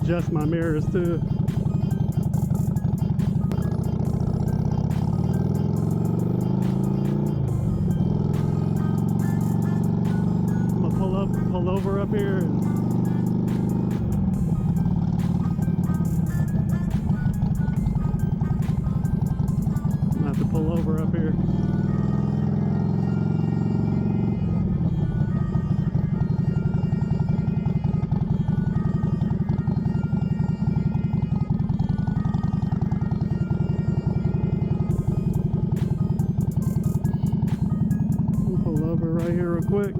adjust my mirrors too. I'm gonna pull over up here and I'm gonna have to pull over up here. Right here real quick.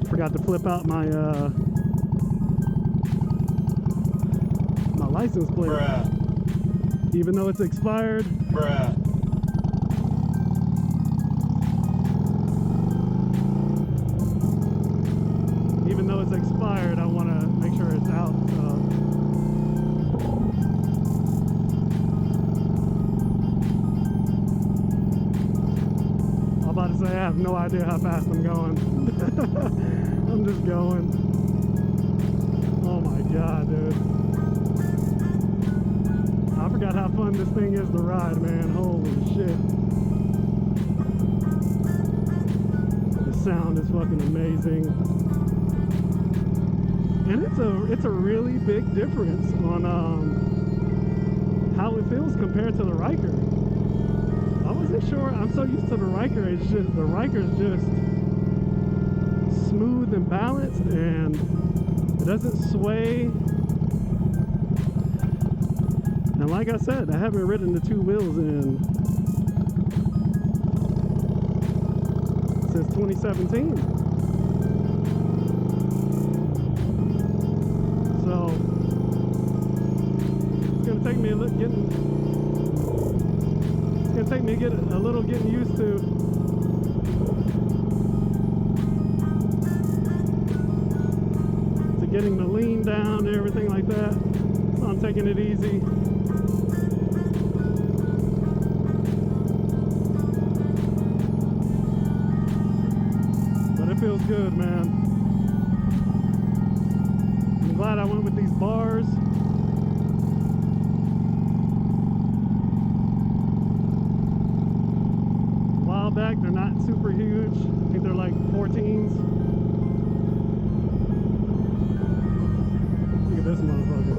Forgot to flip out my my license plate. Bruh. Even though it's expired. Bruh. Even though it's expired, I want to make sure it's out. So. I'm about to say I have no idea how fast I'm going. I'm just going. Oh my god, dude. I forgot how fun this thing is to ride, man. Holy shit. The sound is fucking amazing. And it's a really big difference on how it feels compared to the Riker. I wasn't sure. I'm so used to the Riker. It's just the Riker's just smooth and balanced, and it doesn't sway. And like I said, I haven't ridden the two wheels since 2017. So it's gonna take me a little getting used to. To getting the lean down and everything like that. So I'm taking it easy. But it feels good, man. I'm glad I went with these bars. Back, they're not super huge. I think they're like 14s. Look at this motherfucker.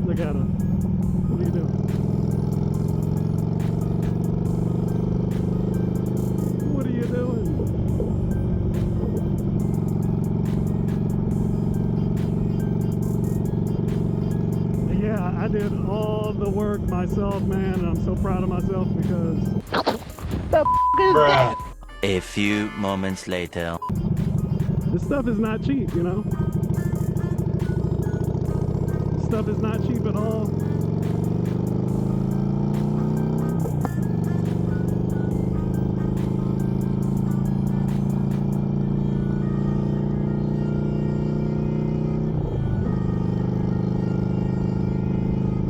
Look at him. What are you doing? What are you doing? Yeah, I did all the work myself, man, and I'm so proud of myself because the f is that? A few moments later. This stuff is not cheap, you know? This stuff is not cheap at all.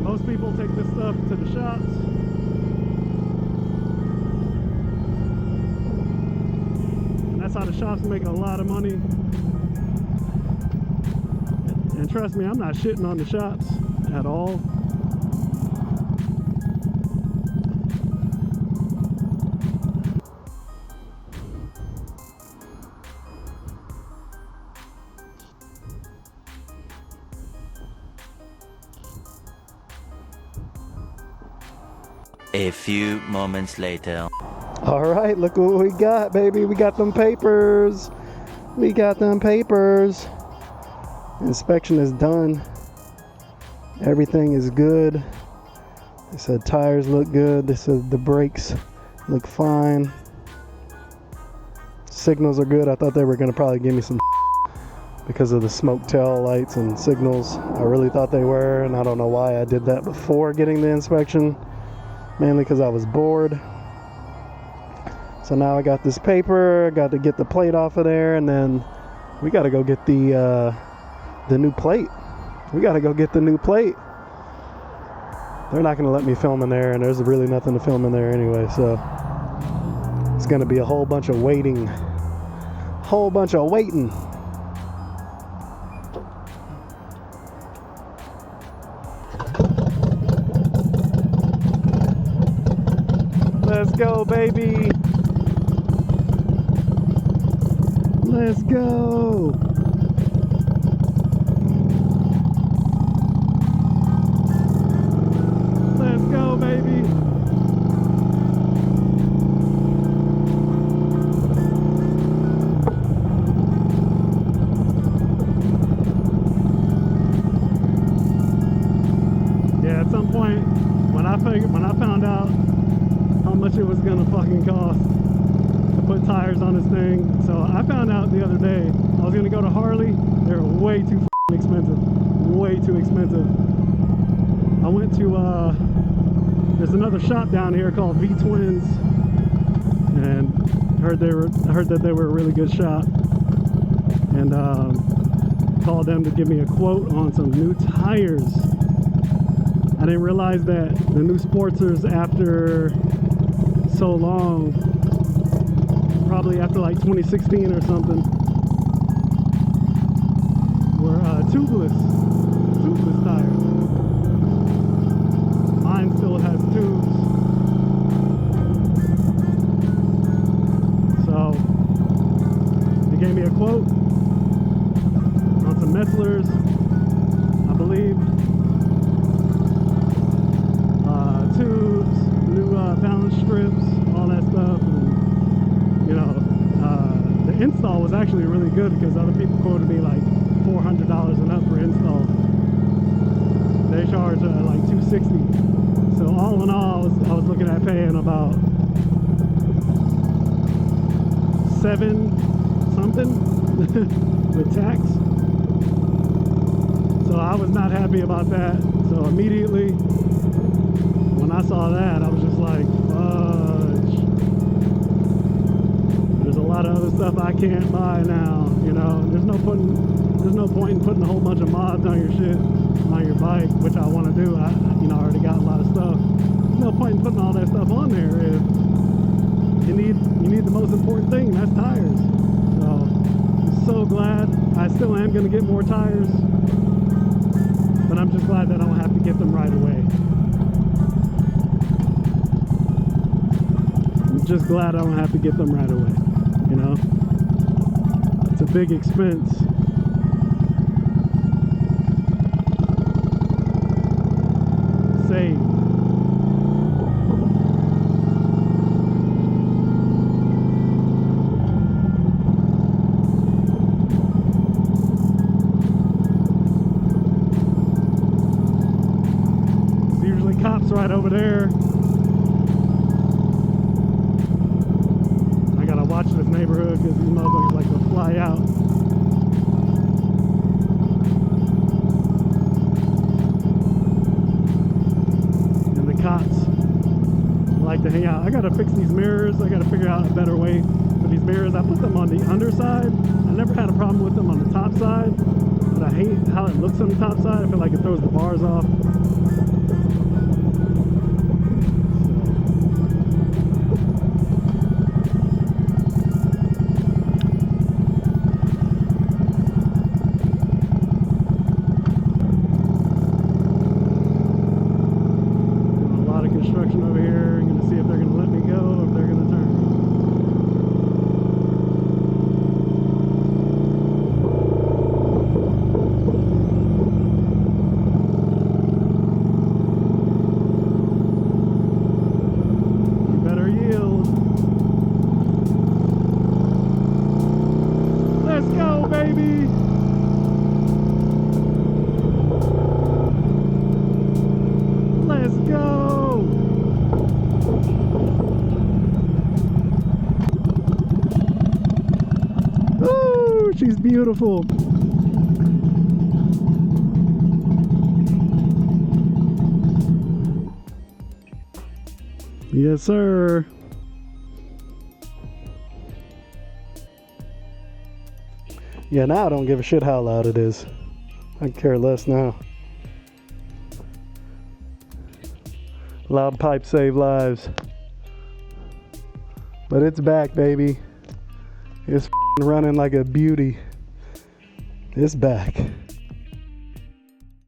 Most people take this stuff to the shops. And that's how the shops make a lot of money. And trust me, I'm not shitting on the shops at all. A few moments later. All right, look what we got, baby. We got them papers. We got them papers. Inspection is done. Everything is good. They said tires look good. They said the brakes look fine. Signals are good. I thought they were going to probably give me some because of the smoke tail lights and signals. I really thought they were, and I don't know why I did that before getting the inspection. Mainly because I was bored. So now I got this paper. I got to get the plate off of there, and then we got to go get the new plate. We got to go get the new plate. They're not going to let me film in there, and there's really nothing to film in there anyway. So it's going to be a whole bunch of waiting whole bunch of waiting. Let's go, baby. Let's go. Let's go, baby. Yeah, at some point when I found out how much it was gonna fucking cost to put tires on this thing. So I found out the other day I was gonna go to Harley. They're way too expensive. Way too expensive. I went to there's another shop down here called V Twins, and heard that they were a really good shop, and called them to give me a quote on some new tires. I didn't realize that the new Sportsters, after so long, probably after like 2016 or something, were tubeless tires. Mine still has tubes. So they gave me a quote on some Metzlers, I believe. Tubes, new balance strips, all that stuff, and you know, the install was actually really good because other people quoted me like $400 and up for install. They charge like $260. So all in all, I was looking at paying about $7 something with tax. So I was not happy about that. So immediately when I saw that, I was just like, fudge. There's a lot of other stuff I can't buy now, you know. There's no point in putting a whole bunch of mods on your shit, on your bike, which I want to do. I already got a lot of stuff. There's no point in putting all that stuff on there if you need the most important thing, and that's tires. So I'm so glad. I still am going to get more tires, but I'm just glad that I don't have to get them right away. Just glad I don't have to get them right away, you know. It's a big expense. Save. There's usually cops right over there. Watch this neighborhood because these motherfuckers like to fly out. And the cops like to hang out. I gotta fix these mirrors. I gotta figure out a better way for these mirrors. I put them on the underside. I never had a problem with them on the top side, but I hate how it looks on the top side. I feel like it throws the bars off. Over here. I'm going to see if they're going to let me go or if they're going to turn. You better yield. Let's go, baby! Let's go! Ooh, she's beautiful. Yes, sir. Yeah, now I don't give a shit how loud it is. I care less now. Loud pipes save lives. But it's back, baby. It's running like a beauty. It's back.